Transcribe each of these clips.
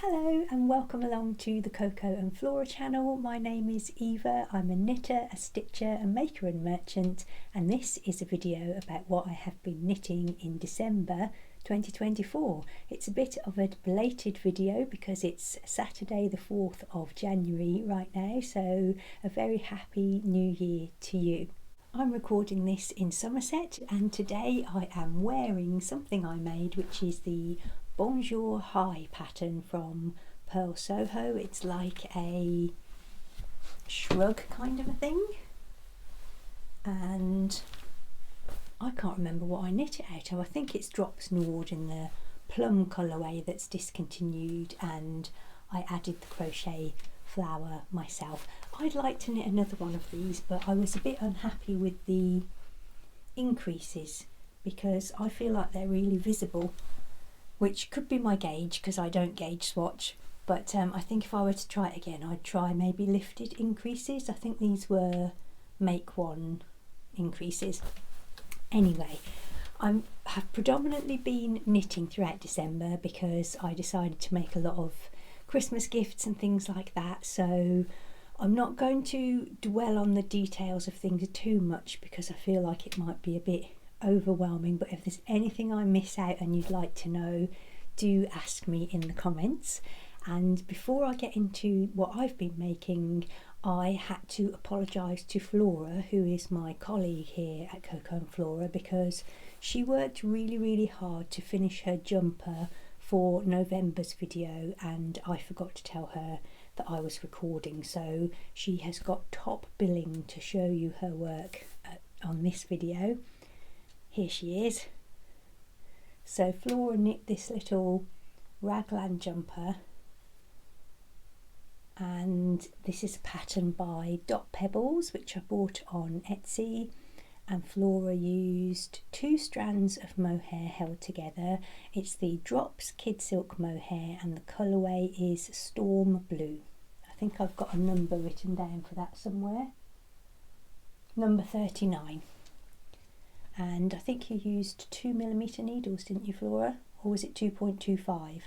Hello and welcome along to the Coco and Flora channel. My name is Eva. I'm a knitter, a stitcher, a maker and merchant, and this is a video about what I have been knitting in December 2024. It's a bit of a belated video because it's Saturday the 4th of January right now, so a very happy new year to you. I'm recording this in Somerset and today I am wearing something I made, which is the Bonjour High pattern from Pearl Soho. It's like a shrug kind of a thing, and I can't remember what I knit it out of. I think it's Drops Nord in the plum colourway that's discontinued, and I added the crochet flower myself. I'd like to knit another one of these, but I was a bit unhappy with the increases because I feel like they're really visible, which could be my gauge because I don't gauge swatch, but I think if I were to try it again I'd try maybe lifted increases. I think these were make one increases. Anyway, I have predominantly been knitting throughout December because I decided to make a lot of Christmas gifts and things like that, so I'm not going to dwell on the details of things too much because I feel like it might be a bit overwhelming, but if there's anything I miss out and you'd like to know, do ask me in the comments. And before I get into what I've been making, I had to apologise to Flora, who is my colleague here at Coco and Flora, because she worked really hard to finish her jumper for November's video and I forgot to tell her that I was recording, so she has got top billing to show you her work on this video. Here she is. So Flora knit this little raglan jumper, and this is a pattern by Dot Pebbles which I bought on Etsy, and Flora used 2 strands of mohair held together. It's the Drops Kid Silk mohair and the colourway is Storm Blue. I think I've got a number written down for that somewhere. Number 39. And I think you used 2mm needles, didn't you, Flora? Or was it 2.25?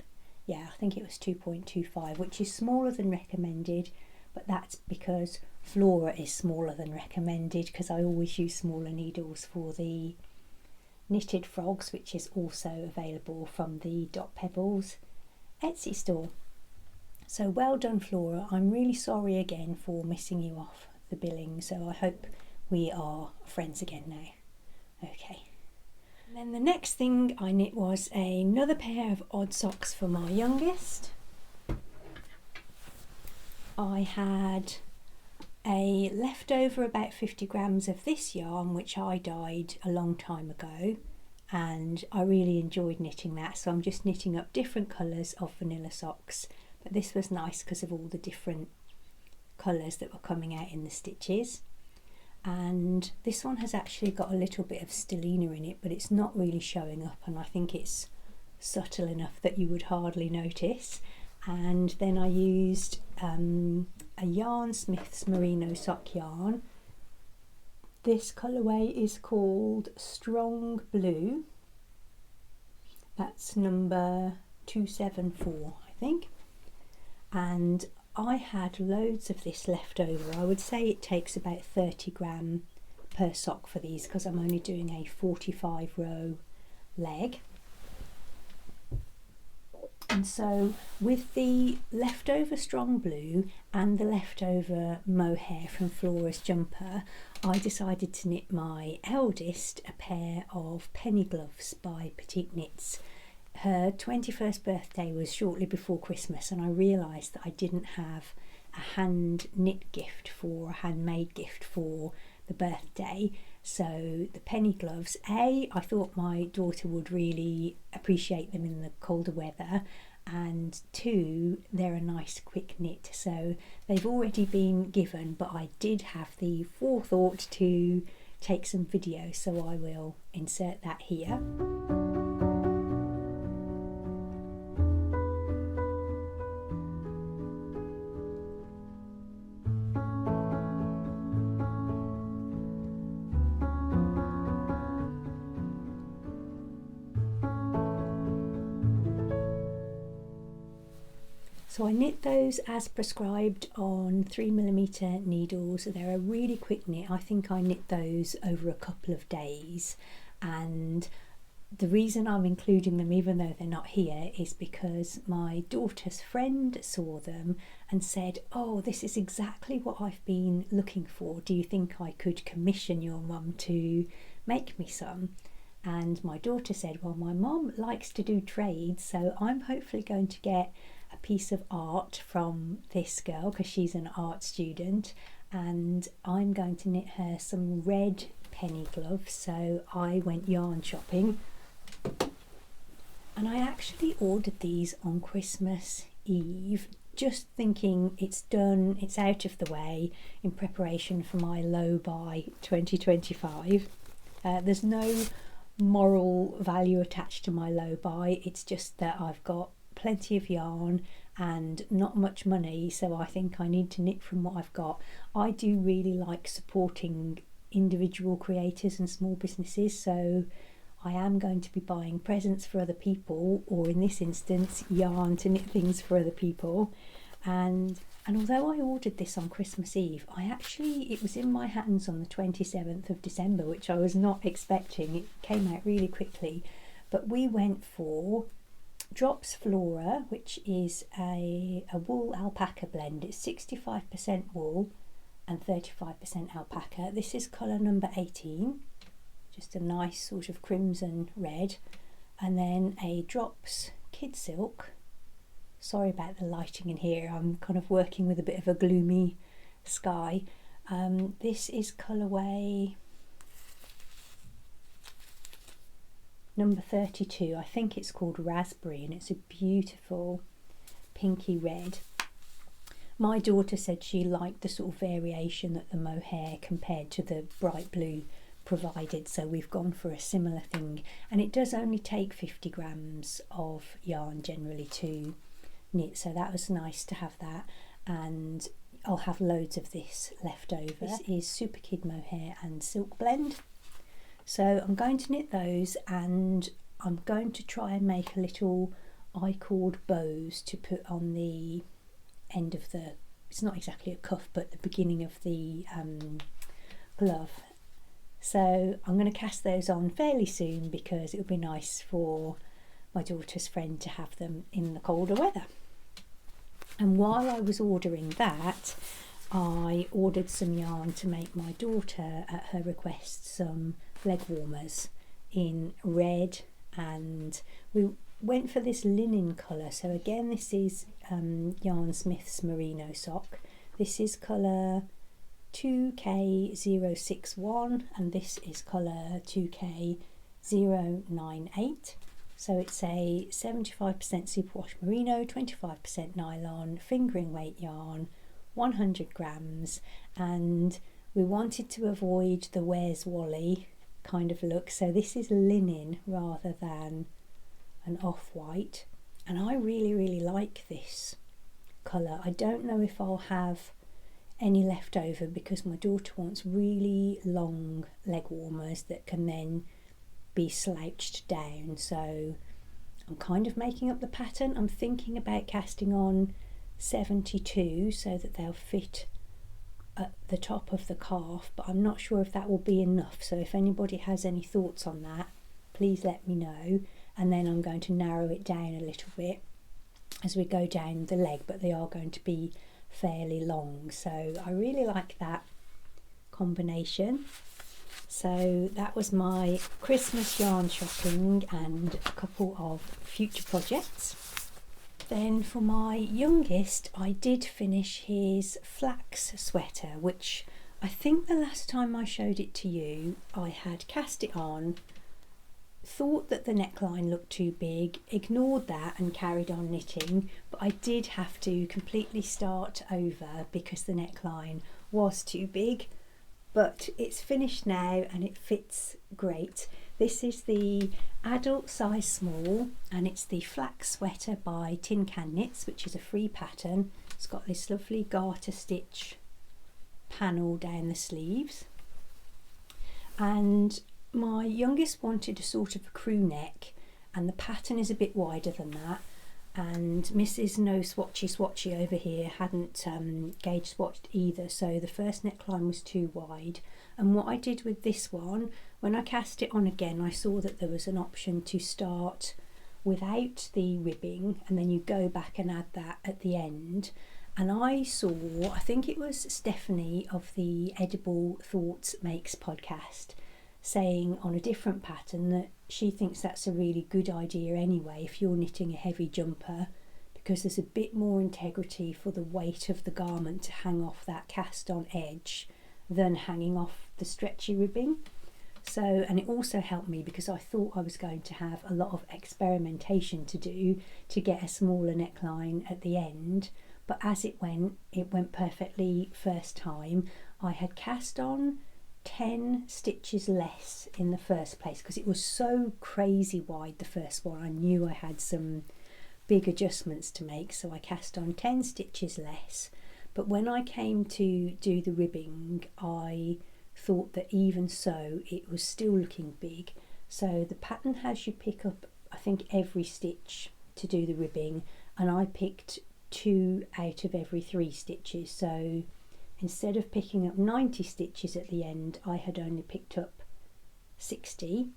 Yeah, I think it was 2.25, which is smaller than recommended, but that's because Flora is smaller than recommended, because I always use smaller needles for the knitted frogs, which is also available from the Dot Pebbles Etsy store. So well done, Flora. I'm really sorry again for missing you off the billing, so I hope we are friends again now. Okay, and then the next thing I knit was another pair of odd socks for my youngest. I had a leftover about 50 grams of this yarn which I dyed a long time ago, and I really enjoyed knitting that, so I'm just knitting up different colours of vanilla socks, but this was nice because of all the different colours that were coming out in the stitches. And this one has actually got a little bit of stellina in it, but it's not really showing up, and I think it's subtle enough that you would hardly notice. And then I used a yarn Smith's Merino sock yarn. This colourway is called Strong Blue. That's number 274, I think. And I had loads of this left over. I would say it takes about 30 gram per sock for these because I'm only doing a 45 row leg. And so with the leftover Strong Blue and the leftover mohair from Flora's jumper, I decided to knit my eldest a pair of penny gloves by Petite Knits. Her 21st birthday was shortly before Christmas, and I realised that I didn't have a hand knit gift for, a handmade gift for the birthday. So the penny gloves, I thought my daughter would really appreciate them in the colder weather, and 2, they're a nice quick knit. So they've already been given, but I did have the forethought to take some video, so I will insert that here. So I knit those as prescribed on 3mm needles. They're a really quick knit. I think I knit those over a couple of days, and the reason I'm including them even though they're not here is because my daughter's friend saw them and said, oh, this is exactly what I've been looking for. Do you think I could commission your mum to make me some? And my daughter said, well, my mum likes to do trades, so I'm hopefully going to get a piece of art from this girl because she's an art student, and I'm going to knit her some red penny gloves. So I went yarn shopping, and I actually ordered these on Christmas Eve, just thinking it's done, it's out of the way in preparation for my low buy 2025. There's no moral value attached to my low buy, it's just that I've got plenty of yarn and not much money, so I think I need to knit from what I've got. I do really like supporting individual creators and small businesses, so I am going to be buying presents for other people, or in this instance yarn to knit things for other people. And although I ordered this on Christmas Eve, it was in my hands on the 27th of December, which I was not expecting. It came out really quickly. But we went for Drops Flora, which is a wool alpaca blend. It's 65% wool and 35% alpaca. This is colour number 18, just a nice sort of crimson red. And then a Drops Kid Silk. Sorry about the lighting in here, I'm kind of working with a bit of a gloomy sky. This is colourway number 32, I think it's called Raspberry, and it's a beautiful pinky red. My daughter said she liked the sort of variation that the mohair compared to the bright blue provided, so we've gone for a similar thing, and it does only take 50 grams of yarn generally to knit, so that was nice to have that. And I'll have loads of this left over. This is Super Kid Mohair and Silk Blend, so I'm going to knit those, and I'm going to try and make a little I-cord bows to put on the end of the, it's not exactly a cuff, but the beginning of the glove. So I'm going to cast those on fairly soon because it would be nice for my daughter's friend to have them in the colder weather. And while I was ordering that, I ordered some yarn to make my daughter, at her request, some leg warmers in red, and we went for this linen colour. So again, this is Yarn Smith's Merino sock. This is colour 2K061 and this is colour 2K098. So it's a 75% superwash merino, 25% nylon, fingering weight yarn, 100 grams, and we wanted to avoid the Where's Wally kind of look, so this is linen rather than an off-white, and I really like this colour. I don't know if I'll have any left over because my daughter wants really long leg warmers that can then be slouched down, so I'm kind of making up the pattern. I'm thinking about casting on 72 so that they'll fit at the top of the calf, but I'm not sure if that will be enough, so if anybody has any thoughts on that, please let me know. And then I'm going to narrow it down a little bit as we go down the leg, but they are going to be fairly long, so I really like that combination. So that was my Christmas yarn shopping and a couple of future projects. Then for my youngest, I did finish his Flax sweater, which I think the last time I showed it to you, I had cast it on, thought that the neckline looked too big, ignored that and carried on knitting, but I did have to completely start over because the neckline was too big. But it's finished now and it fits great. This is the adult size small and it's the Flax sweater by Tin Can Knits, which is a free pattern. It's got this lovely garter stitch panel down the sleeves, and my youngest wanted a sort of a crew neck, and the pattern is a bit wider than that, and Mrs No Swatchy Swatchy over here hadn't gauge swatched either, so the first neckline was too wide. And what I did with this one, when I cast it on again, I saw that there was an option to start without the ribbing and then you go back and add that at the end. And I saw, I think it was Stephanie of the Edible Thoughts Makes podcast, saying on a different pattern that she thinks that's a really good idea anyway if you're knitting a heavy jumper, because there's a bit more integrity for the weight of the garment to hang off that cast on edge than hanging off the stretchy ribbing. So, and it also helped me because I thought I was going to have a lot of experimentation to do to get a smaller neckline at the end, but as it went perfectly first time. I had cast on 10 stitches less in the first place because it was so crazy wide, the first one. I knew I had some big adjustments to make, so I cast on 10 stitches less. But when I came to do the ribbing, I thought that even so it was still looking big. So the pattern has you pick up, I think, every stitch to do the ribbing, and I picked 2 out of every 3 stitches. So instead of picking up 90 stitches at the end, I had only picked up 60.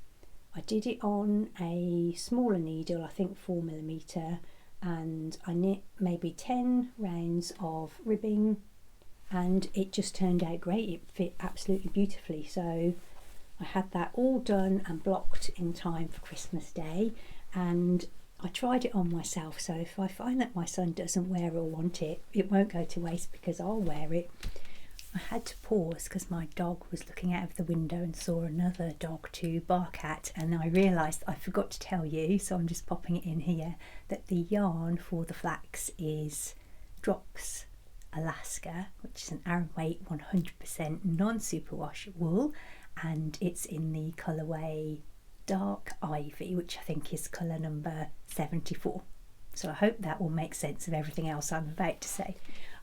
I did it on a smaller needle, I think 4mm, and I knit maybe 10 rounds of ribbing, and it just turned out great. It fit absolutely beautifully. So I had that all done and blocked in time for Christmas Day, and I tried it on myself. So if I find that my son doesn't wear or want it, it won't go to waste because I'll wear it. I had to pause because my dog was looking out of the window and saw another dog to bark at, and I realised I forgot to tell you, so I'm just popping it in here, that the yarn for the flax is Drops Alaska, which is an Aran weight 100% non-superwash wool, and it's in the colourway Dark Ivy, which I think is colour number 74. So I hope that will make sense of everything else I'm about to say.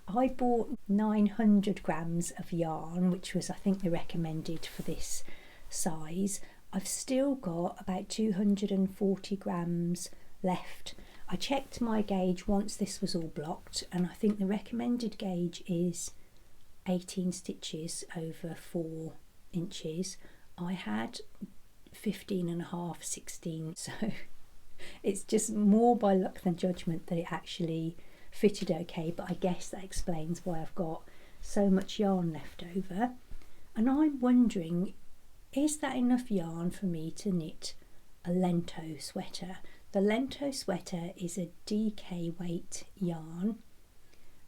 I bought 900 grams of yarn, which was I think the recommended for this size. I've still got about 240 grams left. I checked my gauge once this was all blocked, and I think the recommended gauge is 18 stitches over 4 inches. I had 15 and a half, 16, so it's just more by luck than judgment that it actually fitted okay, but I guess that explains why I've got so much yarn left over. And I'm wondering, is that enough yarn for me to knit a Lento sweater? The Lento sweater is a DK weight yarn,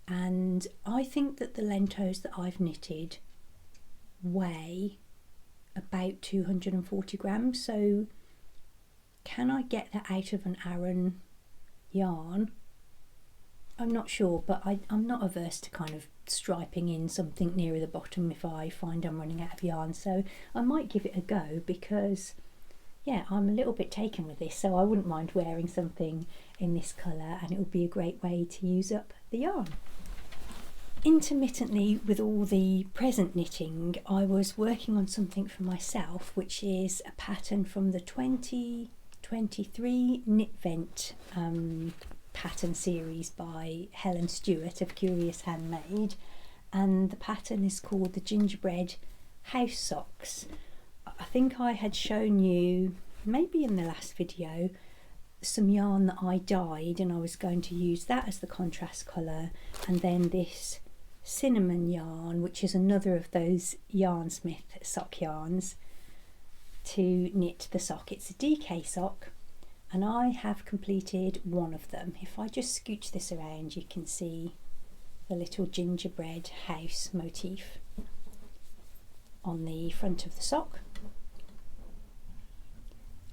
and I think that the Lentos that I've knitted weigh about 240 grams. So can I get that out of an Aran yarn? I'm not sure, but I'm not averse to kind of striping in something nearer the bottom if I find I'm running out of yarn. So I might give it a go because, yeah, I'm a little bit taken with this, so I wouldn't mind wearing something in this colour, and it would be a great way to use up the yarn. Intermittently with all the present knitting, I was working on something for myself, which is a pattern from the 2023 Knit Vent pattern series by Helen Stewart of Curious Handmade, and the pattern is called the Gingerbread House Socks. I think I had shown you, maybe in the last video, some yarn that I dyed, and I was going to use that as the contrast colour, and then this cinnamon yarn, which is another of those Yarnsmith sock yarns, to knit the sock. It's a DK sock, and I have completed one of them. If I just scooch this around, you can see the little gingerbread house motif on the front of the sock.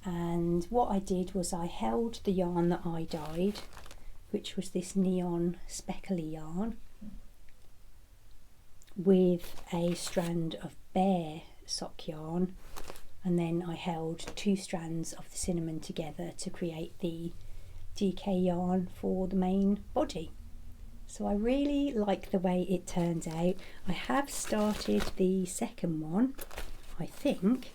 And what I did was I held the yarn that I dyed, which was this neon speckly yarn, with a strand of bare sock yarn, and then I held 2 strands of the cinnamon together to create the DK yarn for the main body. So I really like the way it turns out. I have started the second one, I think.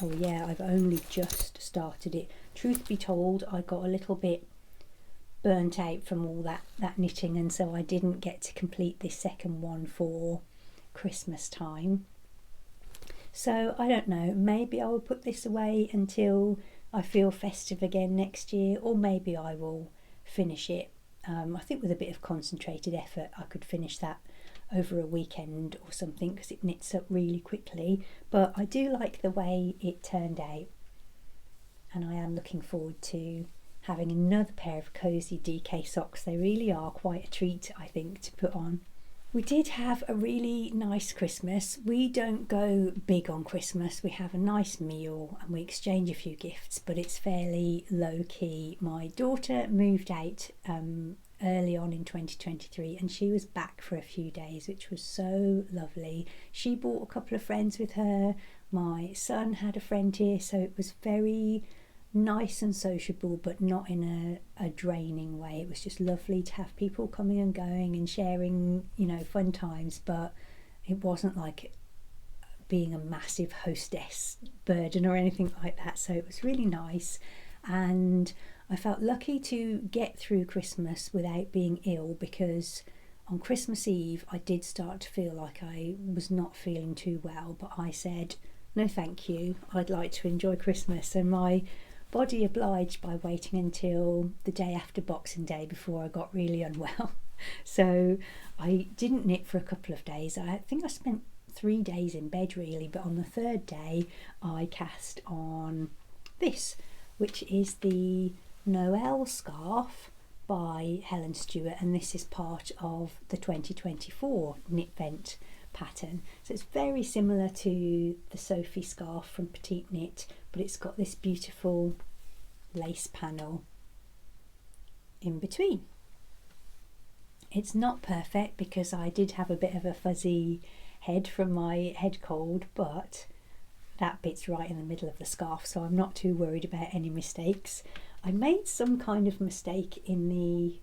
Oh yeah, I've only just started it. truth be told, I got a little bit burnt out from all that knitting, and so I didn't get to complete this second one for Christmas time. So I don't know, maybe I will put this away until I feel festive again next year, or maybe I will finish it. I think with a bit of concentrated effort I could finish that over a weekend or something, because it knits up really quickly. But I do like the way it turned out, and I am looking forward to having another pair of cosy DK socks. They really are quite a treat, I think, to put on. We did have a really nice Christmas. We don't go big on Christmas. We have a nice meal and we exchange a few gifts, but it's fairly low key. My daughter moved out early on in 2023, and she was back for a few days, which was so lovely. She brought a couple of friends with her. My son had a friend here, so it was very nice and sociable, but not in a draining way. It was just lovely to have people coming and going and sharing, you know, fun times, but it wasn't like being a massive hostess burden or anything like that. So it was really nice, and I felt lucky to get through Christmas without being ill, because on Christmas Eve I did start to feel like I was not feeling too well, but I said no thank you, I'd like to enjoy Christmas, and my body obliged by waiting until the day after Boxing Day before I got really unwell. So I didn't knit for a couple of days. I think I spent 3 days in bed really, but on the third day I cast on this, which is the Noel Scarf by Helen Stewart, and this is part of the 2024 Knit Vent pattern. So it's very similar to the Sophie scarf from Petite Knit, but it's got this beautiful lace panel in between. It's not perfect because I did have a bit of a fuzzy head from my head cold, but that bit's right in the middle of the scarf, so I'm not too worried about any mistakes. I made some kind of mistake in the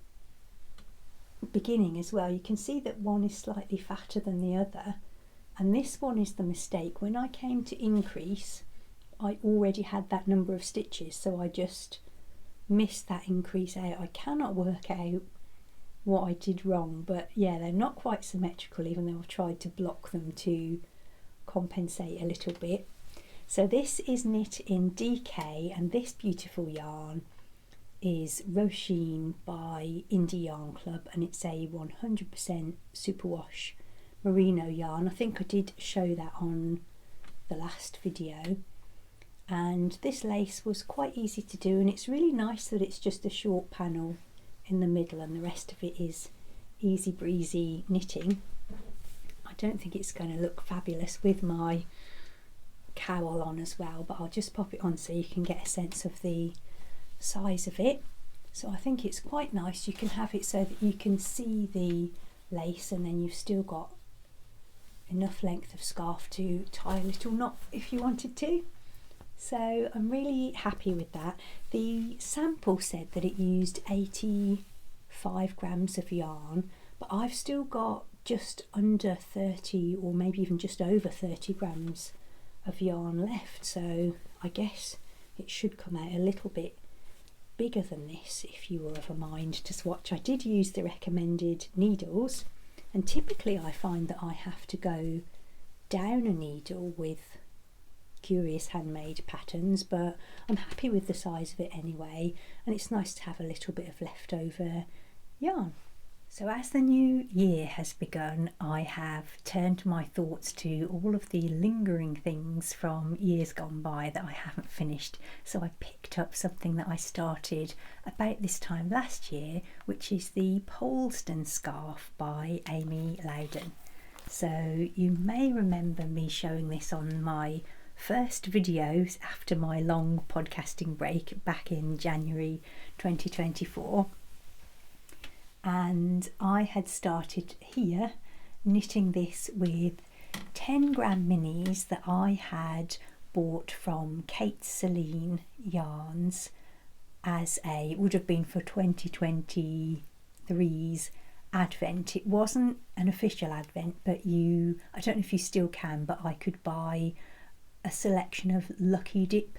beginning as well. You can see that one is slightly fatter than the other, and this one is the mistake. When I came to increase, I already had that number of stitches, so I just missed that increase out. I cannot work out what I did wrong, but yeah, they're not quite symmetrical, even though I've tried to block them to compensate a little bit. So this is knit in DK, and this beautiful yarn is Roisin by Indie Yarn Club, and it's a 100% superwash merino yarn. I think I did show that on the last video, and this lace was quite easy to do, and it's really nice that it's just a short panel in the middle and the rest of it is easy breezy knitting. I don't think it's going to look fabulous with my cowl on as well, but I'll just pop it on so you can get a sense of the size of it. So I think it's quite nice. You can have it so that you can see the lace, and then you've still got enough length of scarf to tie a little knot if you wanted to. So I'm really happy with that. The sample said that it used 85 grams of yarn, but I've still got just under 30, or maybe even just over 30 grams of yarn left, so I guess it should come out a little bit bigger than this if you were of a mind to swatch. I did use the recommended needles, and typically I find that I have to go down a needle with Curious Handmade patterns, but I'm happy with the size of it anyway, and it's nice to have a little bit of leftover yarn. So as the new year has begun, I have turned my thoughts to all of the lingering things from years gone by that I haven't finished. So I picked up something that I started about this time last year, which is the Holston Scarf by Amy Loudon. So you may remember me showing this on my first videos after my long podcasting break back in January 2024. And I had started here knitting this with 10 gram minis that I had bought from Kate Celine Yarns as it would have been for 2023's Advent. It wasn't an official Advent, but I don't know if you still can, but I could buy a selection of Lucky Dip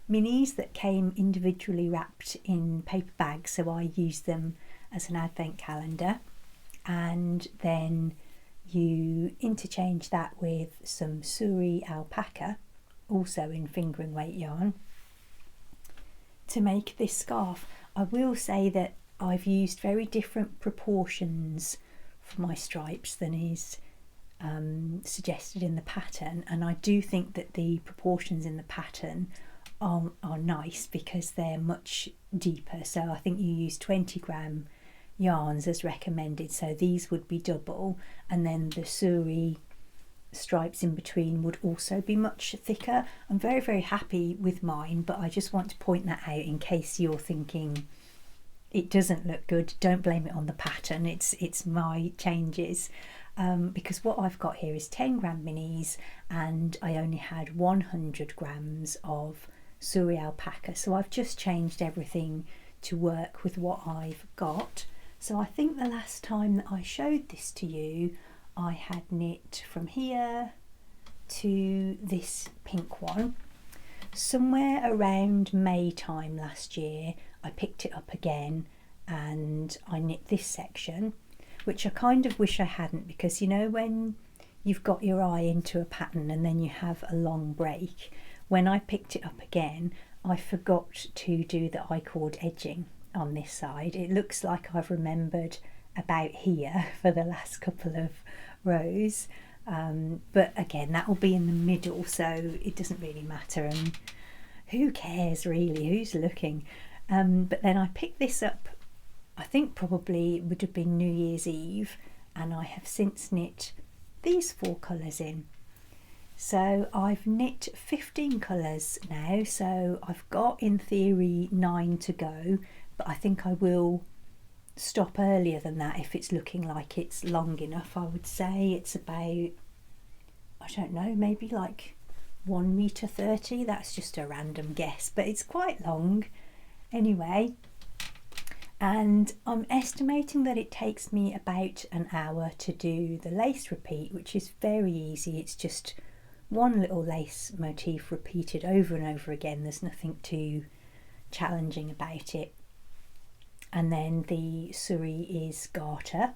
minis that came individually wrapped in paper bags, so I used them as an advent calendar, and then you interchange that with some Suri alpaca, also in fingering weight yarn, to make this scarf. I will say that I've used very different proportions for my stripes than is suggested in the pattern, and I do think that the proportions in the pattern are nice because they're much deeper. So I think you use 20-gram yarns as recommended, so these would be double, and then the Suri stripes in between would also be much thicker. I'm very happy with mine, but I just want to point that out in case you're thinking it doesn't look good. Don't blame it on the pattern, it's my changes, because what I've got here is 10-gram minis, and I only had 100 grams of Suri alpaca, so I've just changed everything to work with what I've got. So I think the last time that I showed this to you, I had knit from here to this pink one. Somewhere around May time last year, I picked it up again and I knit this section, which I kind of wish I hadn't, because you know when you've got your eye into a pattern and then you have a long break, when I picked it up again, I forgot to do the I-cord edging on this side. It looks like I've remembered about here for the last couple of rows, but again, that will be in the middle, so it doesn't really matter, and who cares really, who's looking. But then I picked this up, I think probably it would have been New Year's Eve, and I have since knit these 4 colours in. So I've knit 15 colours now, so I've got in theory 9 to go, but I think I will stop earlier than that if it's looking like it's long enough. I would say it's about, I don't know, maybe like 1.30 meters. That's just a random guess, but it's quite long anyway. And I'm estimating that it takes me about an hour to do the lace repeat, which is very easy. It's just one little lace motif repeated over and over again. There's nothing too challenging about it. And then the Suri is garter,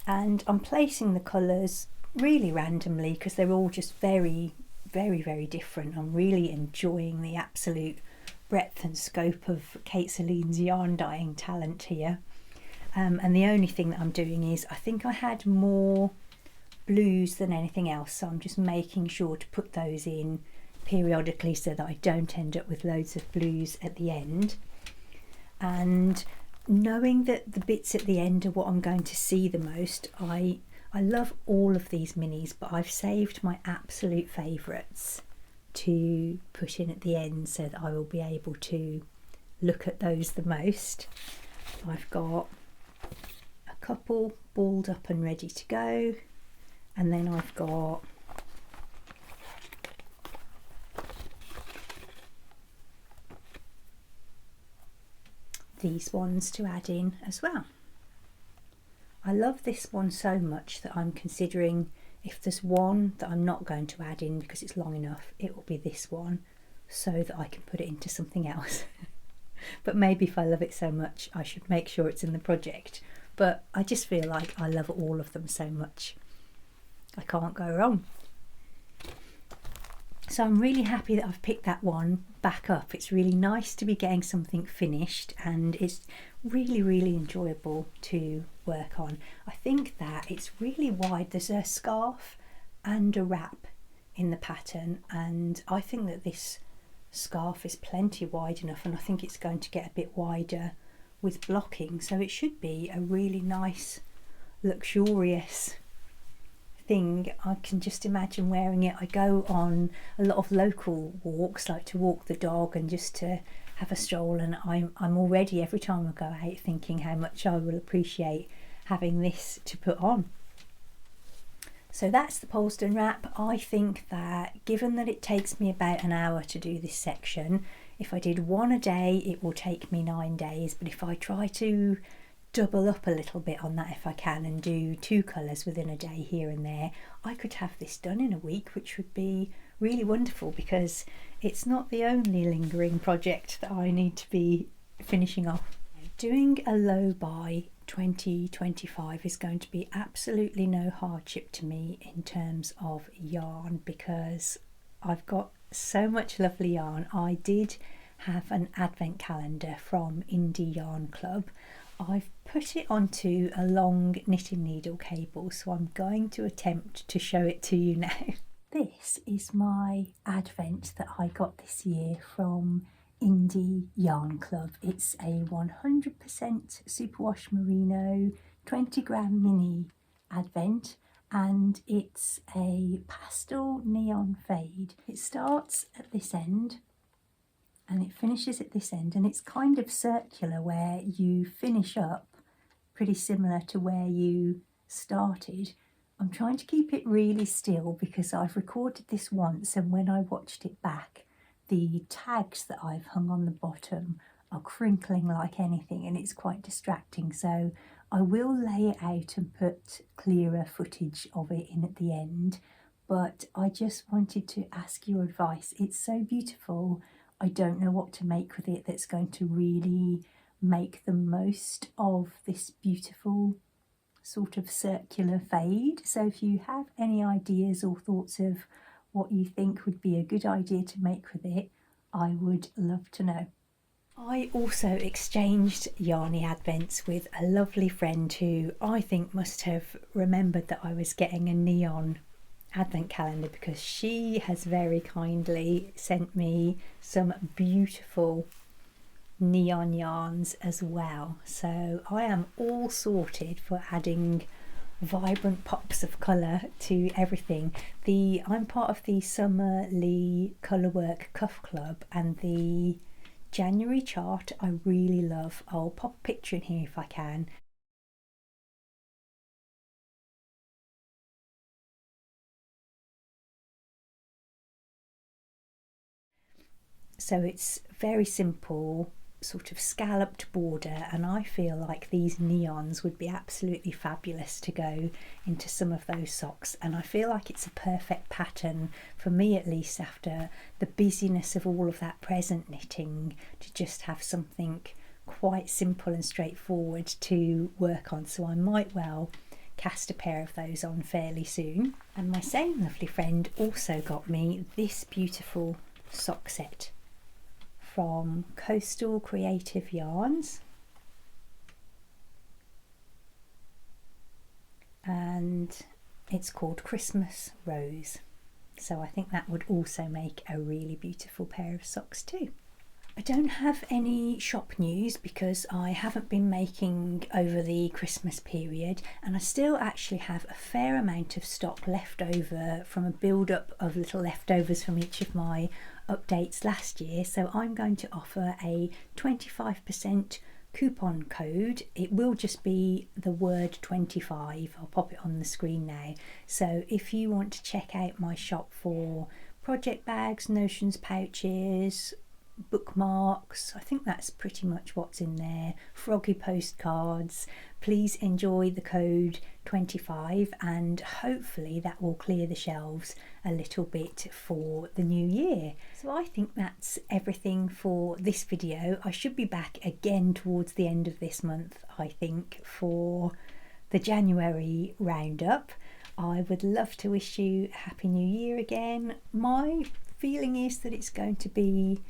and I'm placing the colours really randomly because they're all just very different. I'm really enjoying the absolute breadth and scope of Kate Celine's yarn dyeing talent here, and the only thing that I'm doing is, I think I had more blues than anything else, so I'm just making sure to put those in periodically so that I don't end up with loads of blues at the end. And knowing that the bits at the end are what I'm going to see the most, I love all of these minis, but I've saved my absolute favourites to put in at the end so that I will be able to look at those the most. I've got a couple balled up and ready to go, and then I've got these ones to add in as well. I love this one so much that I'm considering, if there's one that I'm not going to add in because it's long enough, it will be this one, so that I can put it into something else. But maybe if I love it so much, I should make sure it's in the project. But I just feel like I love all of them so much, I can't go wrong. So I'm really happy that I've picked that one back up. It's really nice to be getting something finished, and it's really enjoyable to work on. I think that it's really wide. There's a scarf and a wrap in the pattern, and I think that this scarf is plenty wide enough, and I think it's going to get a bit wider with blocking, so it should be a really nice, luxurious thing. I can just imagine wearing it. I go on a lot of local walks, like to walk the dog and just to have a stroll, and I'm already, every time I go out, thinking how much I will appreciate having this to put on. So that's the Holston wrap. I think that given that it takes me about an hour to do this section, if I did one a day it will take me 9 days, but if I try to double up a little bit on that if I can and do 2 colours within a day here and there, I could have this done in a week, which would be really wonderful because it's not the only lingering project that I need to be finishing off. Doing a low buy 2025 is going to be absolutely no hardship to me in terms of yarn because I've got so much lovely yarn. I did have an advent calendar from Indie Yarn Club. I've put it onto a long knitting needle cable, so I'm going to attempt to show it to you now. This is my advent that I got this year from Indie Yarn Club. It's a 100% superwash merino 20-gram mini advent, and it's a pastel neon fade. It starts at this end and it finishes at this end, and it's kind of circular where you finish up pretty similar to where you started. I'm trying to keep it really still because I've recorded this once, and when I watched it back, the tags that I've hung on the bottom are crinkling like anything and it's quite distracting, so I will lay it out and put clearer footage of it in at the end. But I just wanted to ask your advice. It's so beautiful. I don't know what to make with it that's going to really make the most of this beautiful sort of circular fade. So if you have any ideas or thoughts of what you think would be a good idea to make with it, I would love to know. I also exchanged yarny advents with a lovely friend who I think must have remembered that I was getting a neon advent calendar because she has very kindly sent me some beautiful neon yarns as well. So I am all sorted for adding vibrant pops of colour to everything. I'm part of the Summerlee Colourwork Cuff Club, and the January chart I really love. I'll pop a picture in here if I can. So it's very simple, sort of scalloped border, and I feel like these neons would be absolutely fabulous to go into some of those socks, and I feel like it's a perfect pattern for me, at least after the busyness of all of that present knitting, to just have something quite simple and straightforward to work on. So I might well cast a pair of those on fairly soon. And my same lovely friend also got me this beautiful sock set from Coastal Creative Yarns, and it's called Christmas Rose. So I think that would also make a really beautiful pair of socks too. I don't have any shop news because I haven't been making over the Christmas period, and I still actually have a fair amount of stock left over from a build-up of little leftovers from each of my updates last year. So I'm going to offer a 25% coupon code. It will just be the word 25. I'll pop it on the screen now. So if you want to check out my shop for project bags, notions pouches, bookmarks, I think that's pretty much what's in there, froggy postcards, please enjoy the code 25, and hopefully that will clear the shelves a little bit for the new year. So I think that's everything for this video. I should be back again towards the end of this month, I think, for the January roundup. I would love to wish you a Happy New Year again. My feeling is that it's going to be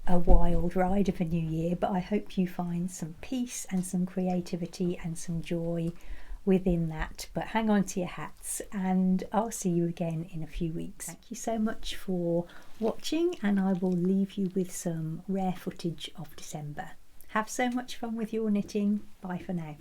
a wild ride of a new year, but I hope you find some peace and some creativity and some joy within that. But hang on to your hats, and I'll see you again in a few weeks. Thank you so much for watching, and I will leave you with some rare footage of December. Have so much fun with your knitting. Bye for now.